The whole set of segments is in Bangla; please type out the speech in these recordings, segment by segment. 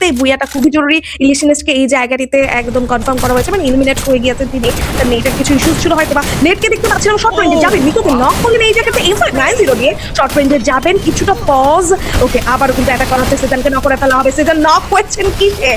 মুহূর্তেই বুয়াটা খুবই জরুরি। ইলিশনিস্টকে এই জায়গাটিতে একদম কনফার্ম করা হয়েছে, মানে এলিমিনেট হয়ে গিয়েছে তিনি। তার নেটের কিছু ইস্যুস ছিল হয়তো বা। নেটকে দেখতে পাচ্ছিলাম শর্ট রেঞ্জে যাবেন, মিতুকে নক করলেন এই জায়গাতে M590 দিয়ে শর্ট রেঞ্জে যাবেন, কিছুটা পজ। ওকে, আবারও কিন্তু অ্যাটাক করা হচ্ছে, সেজনকে নক করে ফেলা হবে। সেজন নক হয়েছেন কিসে?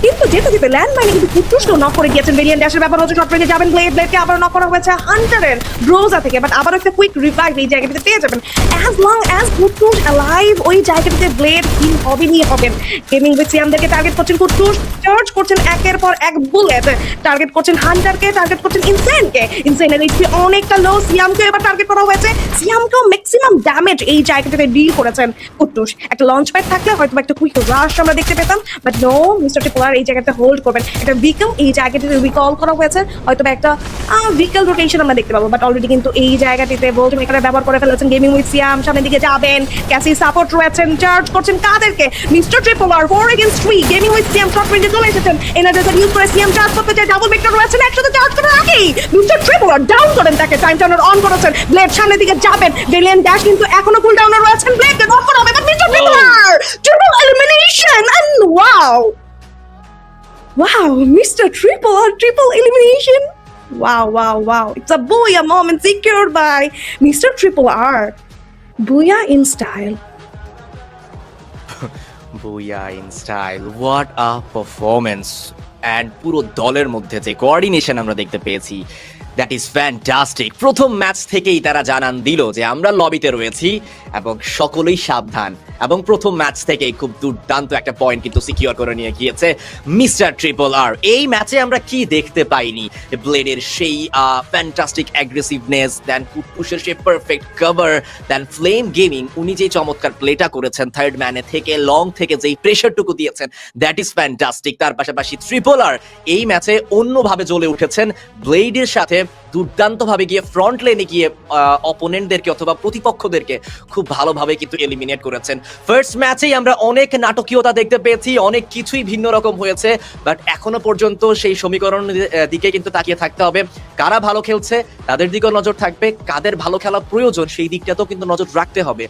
কিন্তু যেতে যেতে ল্যান্ড মাইনে কিন্তু কুটুসও নক করে গিয়েছেন। ভেরিয়ান্ট ড্যাশের ব্যাপার হচ্ছে শর্ট রেঞ্জে যাবেন, ব্লেডকে আবার নক করা হয়েছে হান্টারের ব্রোজা থেকে, বাট আবার একটা কুইক রিভাইভ এই জায়গাটিতে পেয়ে যাবেন। As long as Kutus alive, ওই জায়গাটিতে ব্লেড কিল হবেনই হবেন। গেমিং উইথ সিয়ামদেরকে টার্গেট করছেন কুটুস, চার্জ করছেন একের পর এক বুলেট, টার্গেট করছেন হান্টারকে, টার্গেট করছেন ইনসেনকে। ইনসেনের এইচপি অনেকটা লো, সিয়ামকে এবার টার্গেট করা হয়েছে। সিয়ামকেও ম্যাক্সিমাম ড্যামেজ এই জায়গাটাতে ডিল করেছেন কুটুস। একটা লঞ্চ প্যাড থাকলে হয়তো একটা কুইক রাশ আমরা দেখতে পেতাম, বাট নো, মিস্টার ট্রিপল আর এই জায়গাতে হোল্ড করবেন। একটা ভিকেল এই জায়গাটিতে রিকল করা হয়েছে, হয়তো একটা ভিকেল রোটেশন আমরা দেখতে পাবো, বাট অলরেডি কিন্তু এই জায়গাটিতে বোল্ট মেকারে ব্যবহার করে ফেলেছেন গেমিং উইথ সিয়াম। সামনের দিকে যাবেন, ক্যাসি সাপোর্ট রয়েছেন, চার্জ করছেন কাদেরকে? Mister triple R 4 against 3, gaming with Siam short রেঞ্জে চলে এসেছেন। এনার্জাইজার ইউজ করে সিয়াম চার্জ করতে চায়, ডাবল মেকার রয়েছেন, একসাথে চার্জ করার আগেই মিস্টার ট্রিপল আর ডাউন করেন তাকে। টাইম টার্নার অন করেছেন, ব্লেড সামনের দিকে যাবেন, ভেরিয়ান্ট ড্যাশ কিন্তু এখনো কুল ডাউনে রয়েছেন, ব্লেডকে নক করা হবে, but mister triple R triple elimination and wow Wow, Mr. Triple or triple elimination. Wow. It's a booyah moment secured by Mr. Triple R. Booyah in style. Booyah in style. What a performance. And পুরো দলের মধ্যে যে কোঅর্ডিনেশন আমরা দেখতে পেয়েছি, দ্যাট ইজ ফ্যান্টাস্টিক। প্রথম ম্যাচ থেকেই তারা জানান দিল যে আমরা লবিতে রয়েছি এবং সকলেই সাবধান, এবং প্রথম ম্যাচ থেকেই খুব দুর্দান্ত একটা পয়েন্ট কিন্তু সিকিউর করে নিয়ে গিয়েছে মিস্টার ট্রিপল আর। এই ম্যাচে আমরা কি দেখতে পাইনি? ব্লেডের সেই ফ্যান্টাস্টিক অ্যাগ্রেসিভনেস, দেন কুটপুশের সেই পারফেক্ট কভার, দেন ফ্লেম গেমিং উনি যে চমৎকার প্লেটা করেছেন থার্ড ম্যানে থেকে, লং থেকে যেই প্রেশারটুকু দিয়েছেন, দ্যাট ইজ ফ্যান্টাস্টিক। তার পাশাপাশি ট্রিপল আর এই ম্যাচে অন্যভাবে জ্বলে উঠেছেন, ব্লেডের সাথে দুর্দান্তভাবে গিয়ে ফ্রন্ট লেনে গিয়ে অপোনেন্টদেরকে অথবা প্রতিপক্ষদেরকে খুব ভালোভাবে কিন্তু এলিমিনেট করেছেন। ফার্স্ট ম্যাচেই আমরা অনেক নাটকীয়তা দেখতে পেয়েছি, অনেক কিছুই ভিন্ন রকম হয়েছে, বাট এখনো পর্যন্ত সেই সমীকরণ দিকে কিন্তু তাকিয়ে থাকতে হবে। কারা ভালো খেলছে তাদের দিকেও নজর থাকবে, কাদের ভালো খেলা প্রয়োজন সেই দিকটাতেও কিন্তু নজর রাখতে হবে।